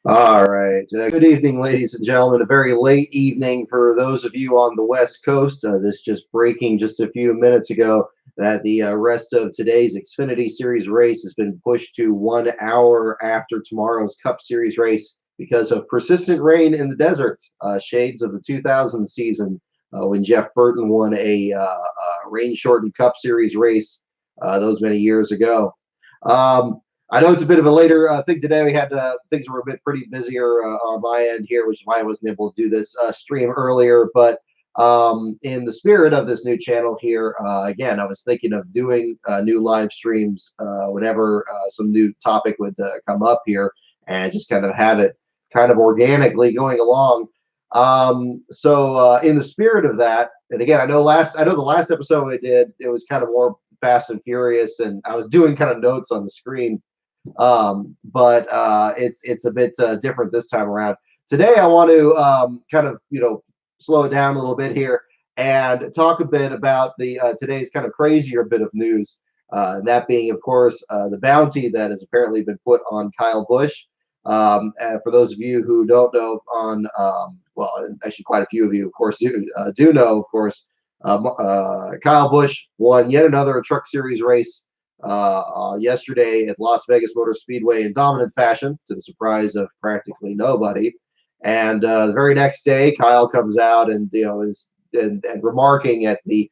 All right. Good evening, ladies and gentlemen. A very late evening for those of you on the West Coast. This just breaking just a few minutes ago that the rest of today's Xfinity Series race has been pushed to 1 hour after tomorrow's Cup Series race because of persistent rain in the desert, shades of the 2000 season when Jeff Burton won a rain-shortened Cup Series race those many years ago. I know it's a bit of a later thing today. We had things were a bit pretty busier on my end here, which is why I wasn't able to do this stream earlier. But in the spirit of this new channel here, again, I was thinking of doing new live streams whenever some new topic would come up here, and just kind of have it kind of organically going along. So in the spirit of that, and again, I know the last episode we did, it was kind of more Fast and Furious, and I was doing kind of notes on the screen, but it's a bit different this time around. Today, I want to kind of slow it down a little bit here and talk a bit about the today's kind of crazier bit of news. That being, of course, the bounty that has apparently been put on Kyle Busch. And for those of you who don't know, well, actually, quite a few of you, of course, do know, of course, Kyle Busch won yet another Truck Series race yesterday at Las Vegas Motor Speedway in dominant fashion, to the surprise of practically nobody. And the very next day, Kyle comes out and is remarking at the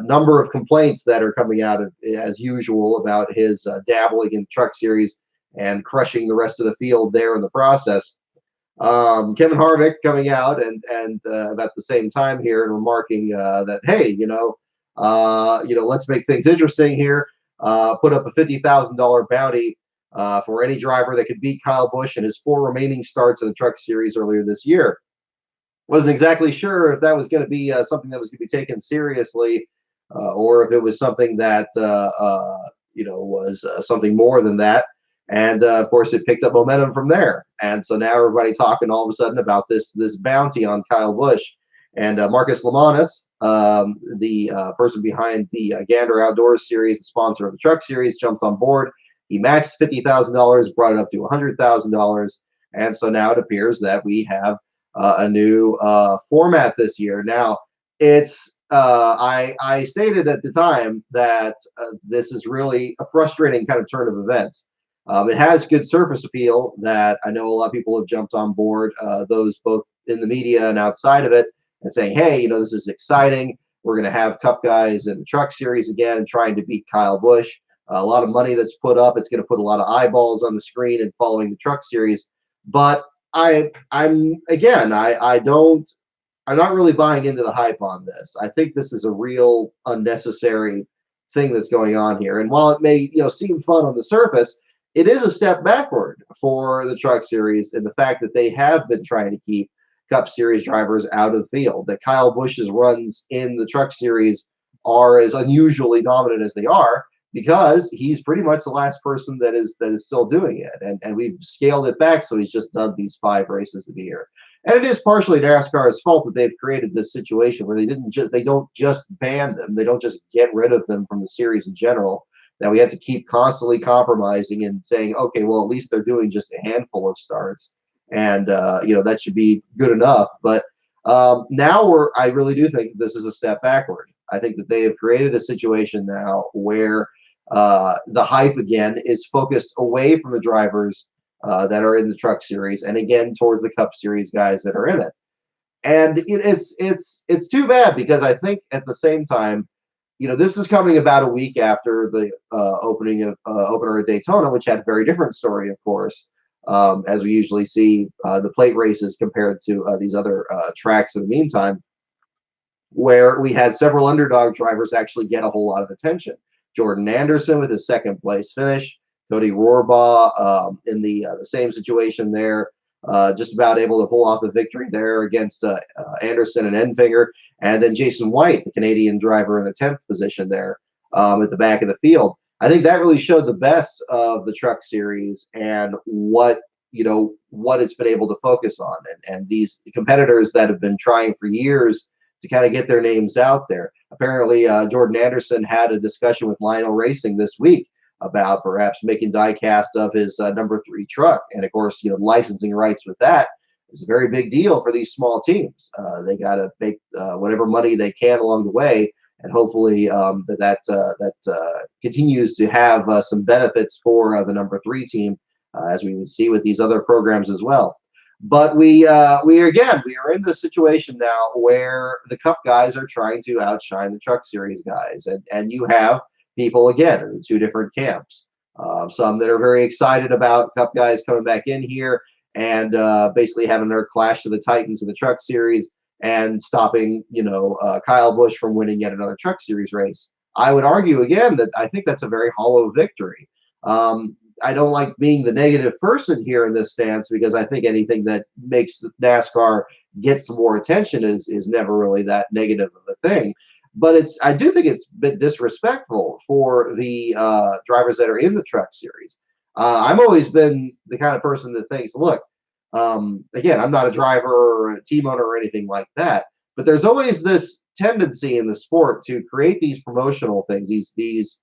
number of complaints that are coming out of, as usual, about his dabbling in Truck Series and crushing the rest of the field there in the process. Kevin Harvick coming out and about the same time here and remarking that, hey, let's make things interesting here. Put up a $50,000 bounty for any driver that could beat Kyle Busch in his 4 remaining starts in the Truck Series earlier this year. Wasn't exactly sure if that was going to be something that was going to be taken seriously, or if it was something that was something more than that. And of course, it picked up momentum from there. And so now everybody talking all of a sudden about this bounty on Kyle Busch. And Marcus Lemonis, the person behind the Gander Outdoors Series, the sponsor of the Truck Series, jumped on board. He matched $50,000, brought it up to $100,000. And so now it appears that we have a new format this year. Now, it's I stated at the time that this is really a frustrating kind of turn of events. It has good surface appeal that I know a lot of people have jumped on board, those both in the media and outside of it, and saying, hey, this is exciting. We're going to have Cup guys in the Truck Series again and trying to beat Kyle Busch. A lot of money that's put up. It's going to put a lot of eyeballs on the screen and following the Truck Series. But I'm not really buying into the hype on this. I think this is a real unnecessary thing that's going on here. And while it may seem fun on the surface, it is a step backward for the Truck Series in the fact that they have been trying to keep Cup Series drivers out of the field. That Kyle Busch's runs in the Truck Series are as unusually dominant as they are because he's pretty much the last person that is still doing it. And we've scaled it back, so he's just done these 5 races of the year. And it is partially NASCAR's fault that they've created this situation where they don't just ban them, they don't just get rid of them from the series in general. That we have to keep constantly compromising and saying, okay, well, at least they're doing just a handful of starts, and that should be good enough. But now I really do think this is a step backward. I think that they have created a situation now where the hype again is focused away from the drivers that are in the Truck Series, and again towards the Cup Series guys that are in it. And it's too bad because I think at the same time, this is coming about a week after the opener at Daytona, which had a very different story, of course, as we usually see the plate races compared to these other tracks in the meantime, where we had several underdog drivers actually get a whole lot of attention. Jordan Anderson with his 2nd place finish, Cody Rohrbaugh in the same situation there, just about able to pull off the victory there against Anderson and Enfinger. And then Jason White, the Canadian driver, in the 10th position there at the back of the field. I think that really showed the best of the Truck Series and what it's been able to focus on. And these competitors that have been trying for years to kind of get their names out there. Apparently, Jordan Anderson had a discussion with Lionel Racing this week about perhaps making diecast of his number 3 truck. And of course, licensing rights with that is a very big deal for these small teams. They got to make whatever money they can along the way, and hopefully that continues to have some benefits for the number 3 team, as we would see with these other programs as well. But we are in this situation now where the Cup guys are trying to outshine the Truck Series guys, and you have people again in the 2 different camps. Some that are very excited about Cup guys coming back in here and basically having their clash to the Titans in the Truck Series and stopping, Kyle Busch from winning yet another Truck Series race. I would argue again that I think that's a very hollow victory. I don't like being the negative person here in this stance because I think anything that makes NASCAR get some more attention is never really that negative of a thing. But I do think it's a bit disrespectful for the drivers that are in the Truck Series. I've always been the kind of person that thinks, look, again, I'm not a driver or a team owner or anything like that, but there's always this tendency in the sport to create these promotional things, these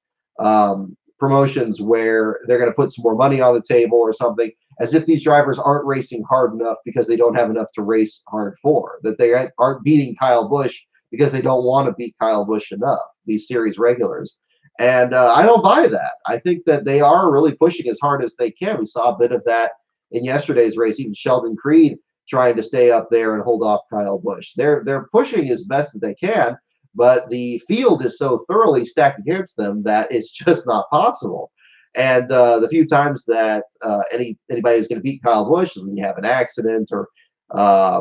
promotions where they're going to put some more money on the table or something, as if these drivers aren't racing hard enough because they don't have enough to race hard for, that they aren't beating Kyle Busch because they don't want to beat Kyle Busch enough, these series regulars. And I don't buy that. I think that they are really pushing as hard as they can. We saw a bit of that in yesterday's race, even Sheldon Creed trying to stay up there and hold off Kyle Busch. They're pushing as best as they can, but the field is so thoroughly stacked against them that it's just not possible. And the few times that anybody is going to beat Kyle Busch is when you have an accident or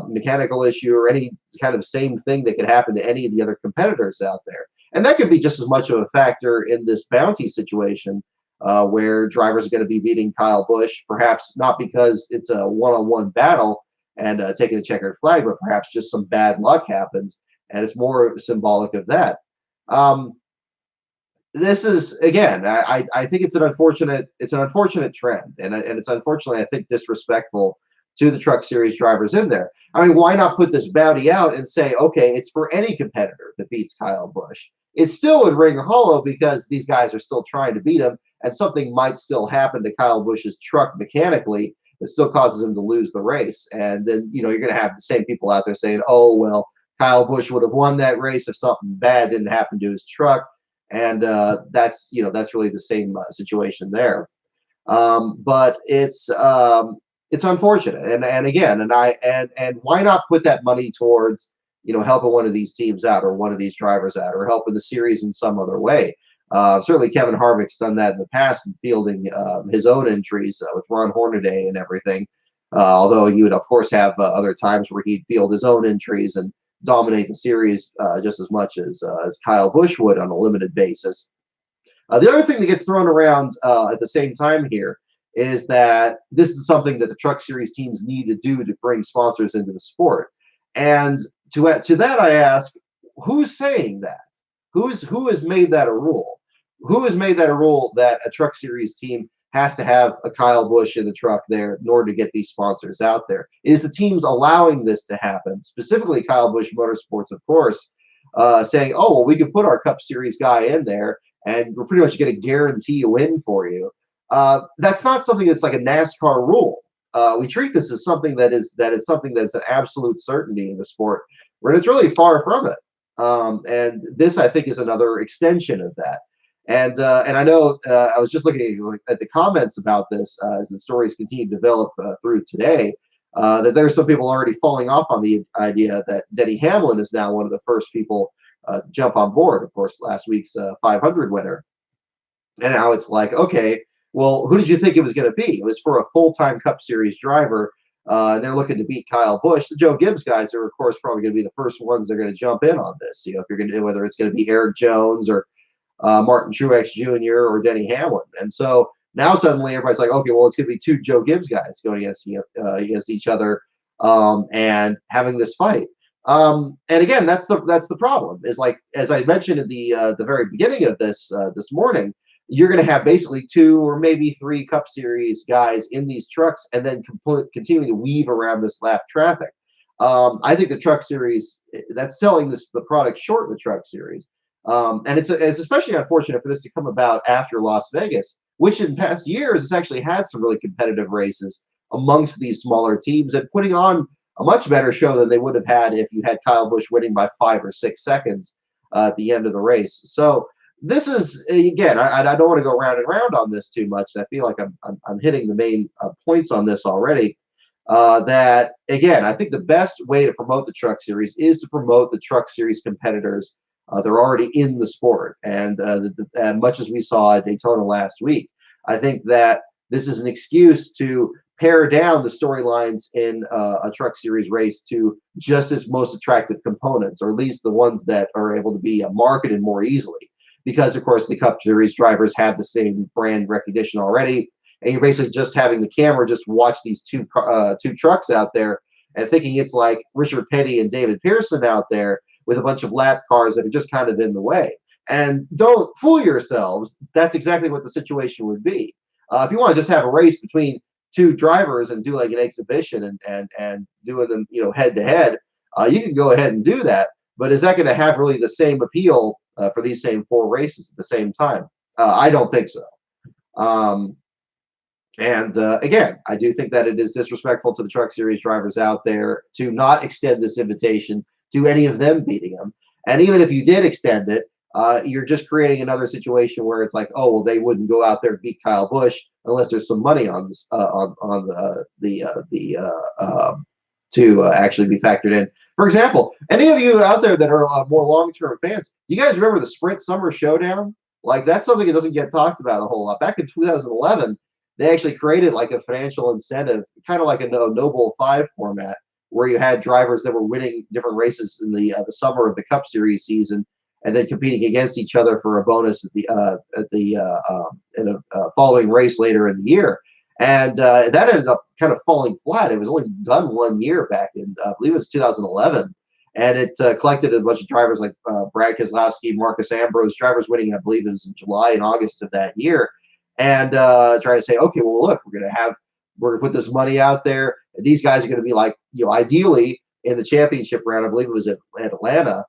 mechanical issue or any kind of same thing that could happen to any of the other competitors out there. And that could be just as much of a factor in this bounty situation where drivers are going to be beating Kyle Busch, perhaps not because it's a one-on-one battle and taking the checkered flag, but perhaps just some bad luck happens, and it's more symbolic of that. This is again, I think it's an unfortunate trend, and it's unfortunately, I think, disrespectful to the Truck Series drivers in there. I mean, why not put this bounty out and say, okay, it's for any competitor that beats Kyle Busch? It still would ring hollow because these guys are still trying to beat him, and something might still happen to Kyle Busch's truck mechanically that still causes him to lose the race. And then, you're going to have the same people out there saying, oh, well, Kyle Busch would have won that race if something bad didn't happen to his truck. And that's really the same situation there. But it's unfortunate, and again, and why not put that money towards helping one of these teams out or one of these drivers out or helping the series in some other way? Certainly, Kevin Harvick's done that in the past in fielding his own entries with Ron Hornaday and everything. Although he would, of course, have other times where he'd field his own entries and dominate the series just as much as Kyle Busch would on a limited basis. The other thing that gets thrown around at the same time here is that this is something that the Truck Series teams need to do to bring sponsors into the sport. And to that, I ask, who's saying that? Who has made that a rule? Who has made that a rule that a Truck Series team has to have a Kyle Busch in the truck there in order to get these sponsors out there? Is the teams allowing this to happen? Specifically, Kyle Busch Motorsports, of course, saying, oh, well, we could put our Cup Series guy in there and we're pretty much going to guarantee a win for you. That's not something that's like a NASCAR rule. We treat this as something that is something that's an absolute certainty in the sport, where it's really far from it. And this, I think, is another extension of that. And I know I was just looking at the comments about this as the stories continue to develop through today, that there's some people already falling off on the idea that Denny Hamlin is now one of the first people to jump on board. Of course, last week's 500 winner. And now it's like, okay, well, who did you think it was going to be? It was for a full-time Cup Series driver. They're looking to beat Kyle Busch. The Joe Gibbs guys are, of course, probably going to be the first ones they're going to jump in on this. If you're going to, whether it's going to be Eric Jones or Martin Truex Jr. or Denny Hamlin. And so now suddenly everybody's like, okay, well, it's going to be 2 Joe Gibbs guys going against each other and having this fight. And again, that's the problem. Is like, as I mentioned at the very beginning of this morning, you're going to have basically 2 or maybe 3 Cup Series guys in these trucks, and then continuing to weave around this lap traffic. I think the Truck Series, that's selling the product short in the Truck Series, and it's especially unfortunate for this to come about after Las Vegas, which in past years has actually had some really competitive races amongst these smaller teams and putting on a much better show than they would have had if you had Kyle Busch winning by 5 or 6 seconds at the end of the race. So this is, again, I don't want to go round and round on this too much. I feel like I'm hitting the main points on this already. That again, I think the best way to promote the Truck Series is to promote the Truck Series competitors. They're already in the sport, and much as we saw at Daytona last week, I think that this is an excuse to pare down the storylines in a Truck Series race to just its most attractive components, or at least the ones that are able to be marketed more easily. Because of course the Cup Series drivers have the same brand recognition already, and you're basically just having the camera just watch these two trucks out there and thinking it's like Richard Petty and David Pearson out there with a bunch of lap cars that are just kind of in the way. And don't fool yourselves. That's exactly what the situation would be. If you want to just have a race between two drivers and do like an exhibition and doing them, head to head, you can go ahead and do that. But is that going to have really the same appeal for these same four races at the same time? I don't think so. And again, I do think that it is disrespectful to the Truck Series drivers out there to not extend this invitation to any of them beating them. And even if you did extend it, you're just creating another situation where it's like, oh, well, they wouldn't go out there and beat Kyle Busch unless there's some money on this to actually be factored in. For example, any of you out there that are more long-term fans, do you guys remember the Sprint Summer Showdown? Like, that's something that doesn't get talked about a whole lot. Back in 2011, they actually created like a financial incentive, kind of like a Noble 5 format, where you had drivers that were winning different races in the summer of the Cup Series season, and then competing against each other for a bonus in a following race later in the year. And that ended up kind of falling flat. It was only done 1 year back in, I believe it was 2011. And it collected a bunch of drivers like Brad Keselowski, Marcus Ambrose, drivers winning, I believe it was in July and August of that year. And try to say, okay, well, look, we're going to put this money out there. And these guys are going to be like, ideally in the championship round, I believe it was at Atlanta.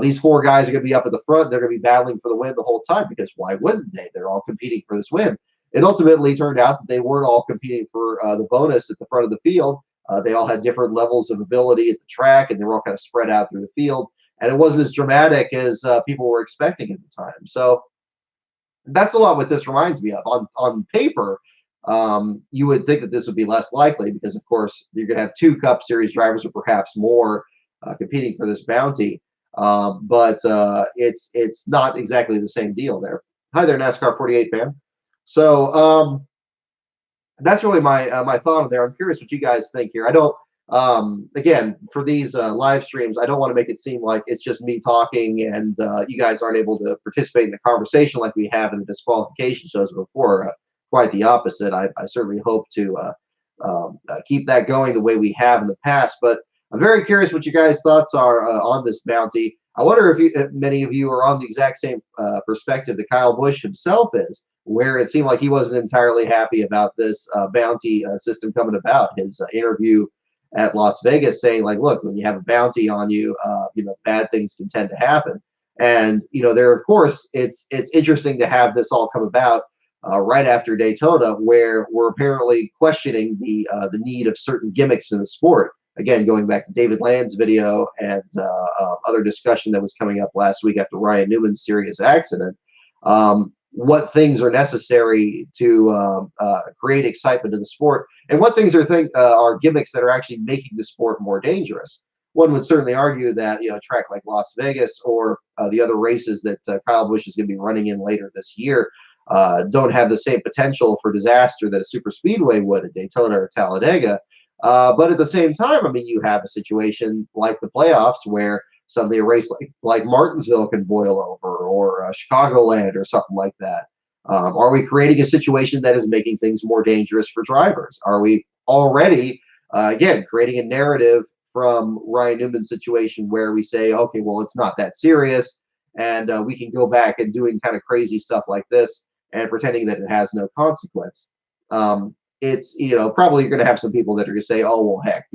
These four guys are going to be up at the front. They're going to be battling for the win the whole time, because why wouldn't they? They're all competing for this win. It ultimately turned out that they weren't all competing for the bonus at the front of the field. They all had different levels of ability at the track, and they were all kind of spread out through the field. And it wasn't as dramatic as people were expecting at the time. So that's a lot what this reminds me of. On paper, you would think that this would be less likely because, of course, you're going to have two Cup Series drivers or perhaps more competing for this bounty. But it's not exactly the same deal there. Hi there, NASCAR 48 fan. So that's really my thought on there. I'm curious what you guys think here. I don't. Again, for these live streams, I don't want to make it seem like it's just me talking and you guys aren't able to participate in the conversation like we have in the disqualification shows before. Quite the opposite. I certainly hope to keep that going the way we have in the past. But I'm very curious what you guys' thoughts are on this bounty. I wonder if many of you are on the exact same perspective that Kyle Busch himself is, where it seemed like he wasn't entirely happy about this bounty system coming about. His interview at Las Vegas saying, like, look, when you have a bounty on you, bad things can tend to happen. And there, of course, it's interesting to have this all come about right after Daytona, where we're apparently questioning the need of certain gimmicks in the sport. Again, going back to David Land's video and other discussion that was coming up last week after Ryan Newman's serious accident. What things are necessary to create excitement in the sport, and what things are gimmicks that are actually making the sport more dangerous. One would certainly argue that a track like Las Vegas or the other races that Kyle Busch is going to be running in later this year don't have the same potential for disaster that a super speedway would at Daytona or Talladega. But at the same time, I mean, you have a situation like the playoffs where suddenly a race like Martinsville can boil over, or Chicagoland or something like that. Are we creating a situation that is making things more dangerous for drivers? Are we already, again, creating a narrative from Ryan Newman's situation where we say, okay, well, it's not that serious, and we can go back and doing kind of crazy stuff like this and pretending that it has no consequence? It's probably you're going to have some people that are going to say, oh, well, heck,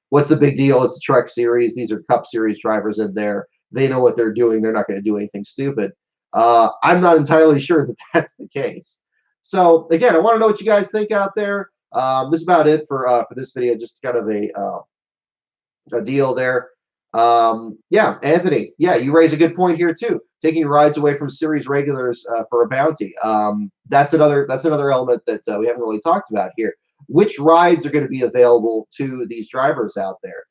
what's the big deal? It's the Truck Series. These are Cup Series drivers in there. They know what they're doing. They're not going to do anything stupid. I'm not entirely sure that that's the case. So again, I want to know what you guys think out there. This is about it for this video. Just kind of a deal there. Yeah, Anthony. Yeah, you raise a good point here too. Taking rides away from series regulars for a bounty. That's another element that we haven't really talked about here. Which rides are going to be available to these drivers out there?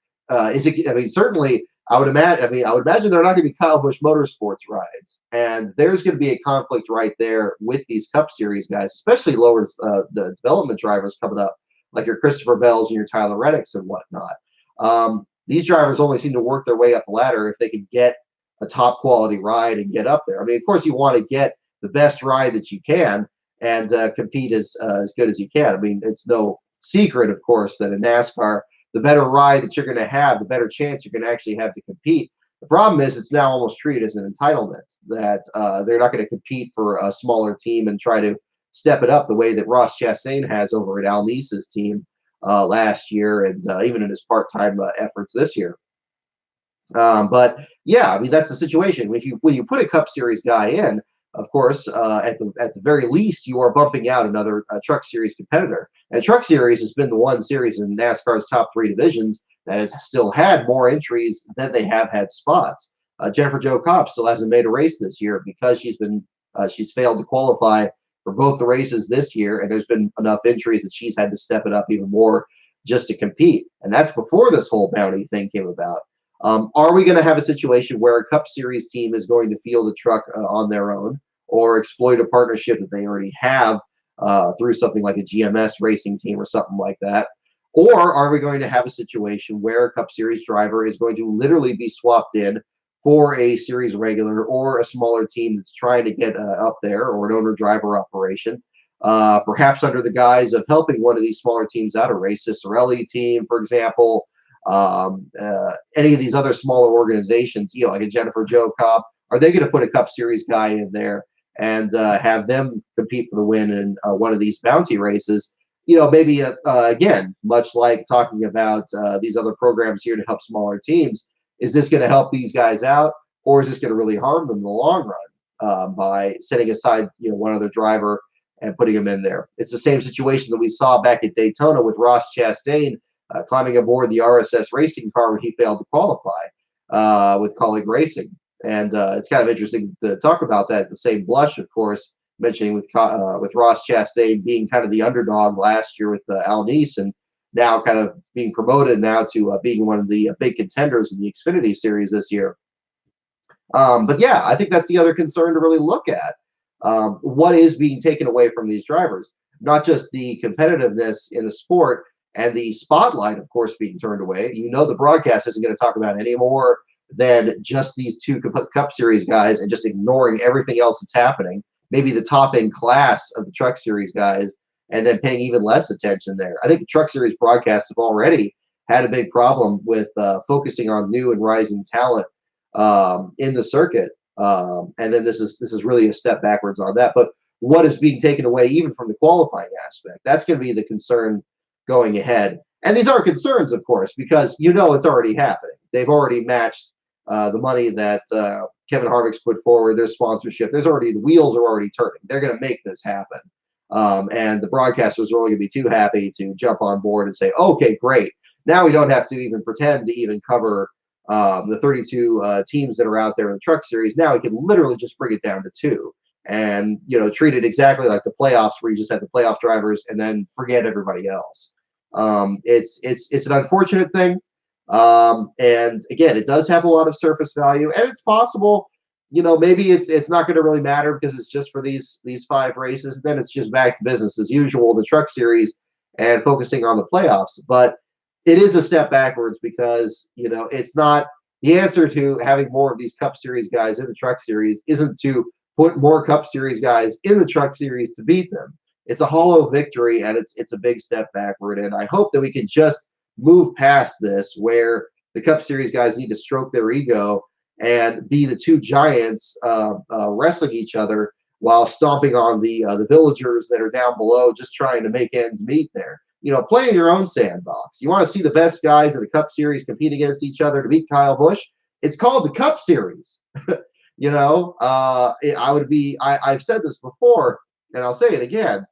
Is it? I mean, certainly, I would imagine. I mean, I would imagine they're not going to be Kyle Busch Motorsports rides, and there's going to be a conflict right there with these Cup Series guys, especially lower the development drivers coming up, like your Christopher Bells and your Tyler Reddicks and whatnot. These drivers only seem to work their way up the ladder if they can get a top quality ride and get up there. I mean, of course, you want to get the best ride that you can and compete as good as you can. I mean, it's no secret, of course, that in NASCAR, the better ride that you're going to have, the better chance you're going to actually have to compete. The problem is it's now almost treated as an entitlement that they're not going to compete for a smaller team and try to step it up the way that Ross Chastain has over at Al Nice's team last year, and even in his part-time efforts this year. But yeah, I mean that's the situation. When you put a Cup Series guy in, of course, at the very least, you are bumping out another Truck Series competitor. And Truck Series has been the one series in NASCAR's top three divisions that has still had more entries than they have had spots. Jennifer Jo Cobb still hasn't made a race this year because she's failed to qualify for both the races this year, and there's been enough entries that she's had to step it up even more just to compete. And that's before this whole bounty thing came about. Are we going to have a situation where a Cup Series team is going to field a truck on their own or exploit a partnership that they already have through something like a GMS racing team or something like that? Or are we going to have a situation where a Cup Series driver is going to literally be swapped in for a series regular or a smaller team that's trying to get up there, or an owner-driver operation, perhaps under the guise of helping one of these smaller teams out, a Ray Cicerelli team, for example, any of these other smaller organizations, like a Jennifer Jo Cobb? Are they going to put a Cup Series guy in there and have them compete for the win in one of these bounty races? Maybe again, much like talking about these other programs here to help smaller teams, is this going to help these guys out, or is this going to really harm them in the long run by setting aside one other driver and putting him in there? It's the same situation that we saw back at Daytona with Ross Chastain climbing aboard the RSS racing car when he failed to qualify with Colleague Racing. And it's kind of interesting to talk about that. The same blush, of course, mentioning with Ross Chastain being kind of the underdog last year with Al Nice, and now kind of being promoted now to being one of the big contenders in the Xfinity Series this year. But yeah, I think that's the other concern to really look at. What is being taken away from these drivers? Not just the competitiveness in the sport and the spotlight, of course, being turned away. The broadcast isn't going to talk about any more than just these two Cup Series guys and just ignoring everything else that's happening. Maybe the top end class of the Truck Series guys, and then paying even less attention there. I think the Truck Series broadcasts have already had a big problem with focusing on new and rising talent in the circuit, and then this is really a step backwards on that. But what is being taken away even from the qualifying aspect? That's going to be the concern going ahead. And these are concerns, of course, because it's already happening. They've already matched the money that Kevin Harvick's put forward, their sponsorship. The wheels are already turning. They're going to make this happen. And the broadcasters are only going to be too happy to jump on board and say, okay, great. Now we don't have to even pretend to even cover the 32 teams that are out there in the Truck Series. Now we can literally just bring it down to 2 and, treat it exactly like the playoffs, where you just have the playoff drivers and then forget everybody else. It's an unfortunate thing. And again, it does have a lot of surface value, and it's possible, maybe it's not going to really matter because it's just for these 5 races. And then it's just back to business as usual, the Truck Series, and focusing on the playoffs. But it is a step backwards because, it's not the answer to having more of these Cup Series guys in the Truck Series isn't to put more Cup Series guys in the Truck Series to beat them. It's a hollow victory, and it's a big step backward. And I hope that we can just move past this, where the Cup Series guys need to stroke their ego and be the two giants wrestling each other while stomping on the villagers that are down below, just trying to make ends meet there. Play in your own sandbox. You want to see the best guys in the Cup Series compete against each other to beat Kyle Busch? It's called the Cup Series. I've said this before. and I'll say it again,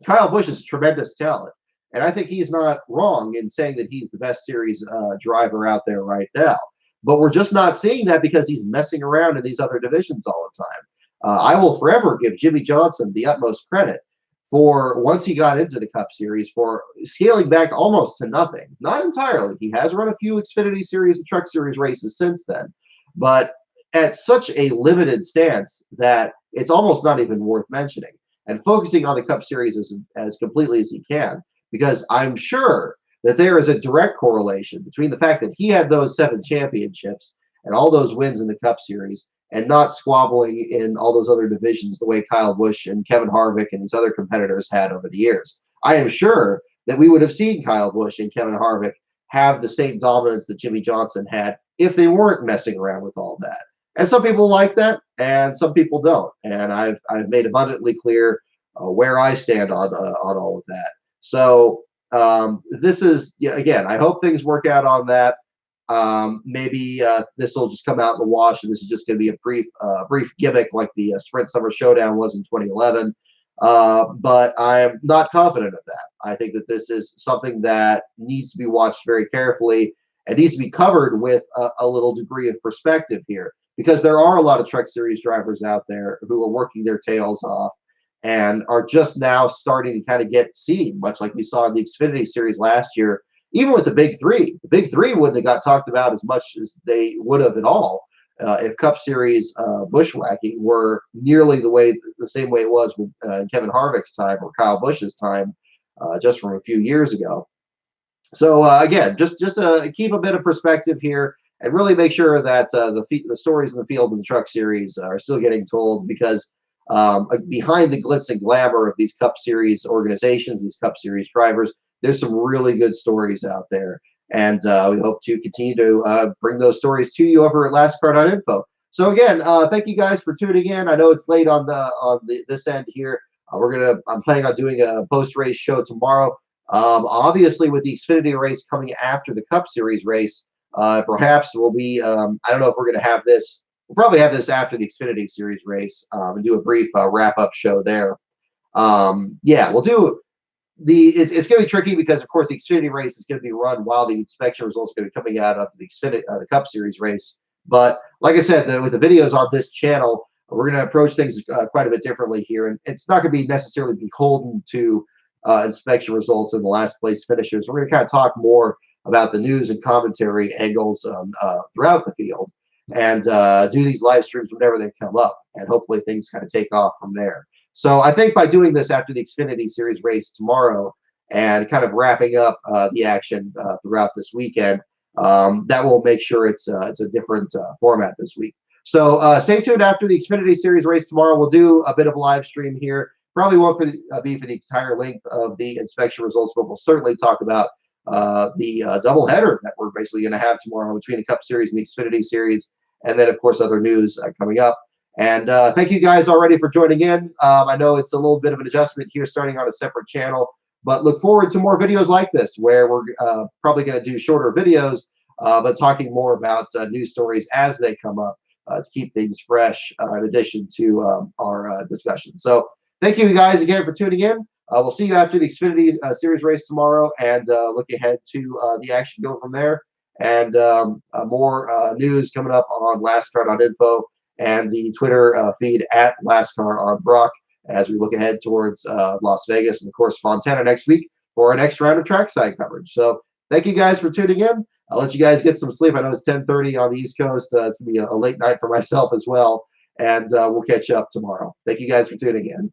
Kyle Busch is a tremendous talent. And I think he's not wrong in saying that he's the best series driver out there right now. But we're just not seeing that because he's messing around in these other divisions all the time. I will forever give Jimmy Johnson the utmost credit for once he got into the Cup Series for scaling back almost to nothing. Not entirely. He has run a few Xfinity Series and Truck Series races since then, but at such a limited stance that it's almost not even worth mentioning. And focusing on the Cup Series as completely as he can, because I'm sure that there is a direct correlation between the fact that he had those 7 championships and all those wins in the Cup Series and not squabbling in all those other divisions the way Kyle Busch and Kevin Harvick and these other competitors had over the years. I am sure that we would have seen Kyle Busch and Kevin Harvick have the same dominance that Jimmy Johnson had if they weren't messing around with all that. And some people like that, and some people don't. And I've made abundantly clear where I stand on all of that. So this is, yeah, again, I hope things work out on that. Maybe this will just come out in the wash, and this is just going to be a brief gimmick like the Sprint Summer Showdown was in 2011. But I'm not confident of that. I think that this is something that needs to be watched very carefully and needs to be covered with a little degree of perspective here, because there are a lot of Truck Series drivers out there who are working their tails off and are just now starting to kind of get seen, much like we saw in the Xfinity Series last year. Even with the Big Three, the Big Three wouldn't have got talked about as much as they would have at all if Cup Series bushwhacking were nearly the same way it was with Kevin Harvick's time or Kyle Busch's time just from a few years ago. So again, just to keep a bit of perspective here and really make sure that the stories in the field in the Truck Series are still getting told, because behind the glitz and glamour of these Cup Series organizations, these Cup Series drivers, there's some really good stories out there. And we hope to continue to bring those stories to you over at lastcar.info. So again, thank you guys for tuning in. I know it's late on this end here. I'm planning on doing a post-race show tomorrow. Obviously, with the Xfinity race coming after the Cup Series race, perhaps we'll be. I don't know if we're going to have this. We'll probably have this after the Xfinity Series race and do a brief wrap-up show there. Yeah, we'll do. It's going to be tricky because, of course, the Xfinity race is going to be run while the inspection results are going to be coming out of the Cup Series race. But like I said, with the videos on this channel, we're going to approach things quite a bit differently here, and it's not going to be necessarily beholden to inspection results and the last place finishers. We're going to kind of talk more about the news and commentary angles throughout the field, and do these live streams whenever they come up, and hopefully things kind of take off from there. So I think by doing this after the Xfinity Series race tomorrow and kind of wrapping up the action throughout this weekend, that will make sure it's a different format this week. So stay tuned after the Xfinity Series race tomorrow. We'll do a bit of a live stream here. Probably won't be for the entire length of the inspection results, but we'll certainly talk about the doubleheader that we're basically going to have tomorrow between the Cup Series and the Xfinity Series, and then, of course, other news coming up. And thank you guys already for joining in. I know it's a little bit of an adjustment here starting on a separate channel, but look forward to more videos like this where we're probably going to do shorter videos, but talking more about news stories as they come up to keep things fresh in addition to our discussion. So thank you guys again for tuning in. We'll see you after the Xfinity Series race tomorrow, and look ahead to the action going from there. And more news coming up on lastcar.info and the Twitter feed at lastcar on Brock as we look ahead towards Las Vegas and, of course, Fontana next week for our next round of trackside coverage. So thank you guys for tuning in. I'll let you guys get some sleep. I know it's 10:30 on the East Coast. It's going to be a late night for myself as well. And we'll catch up tomorrow. Thank you guys for tuning in.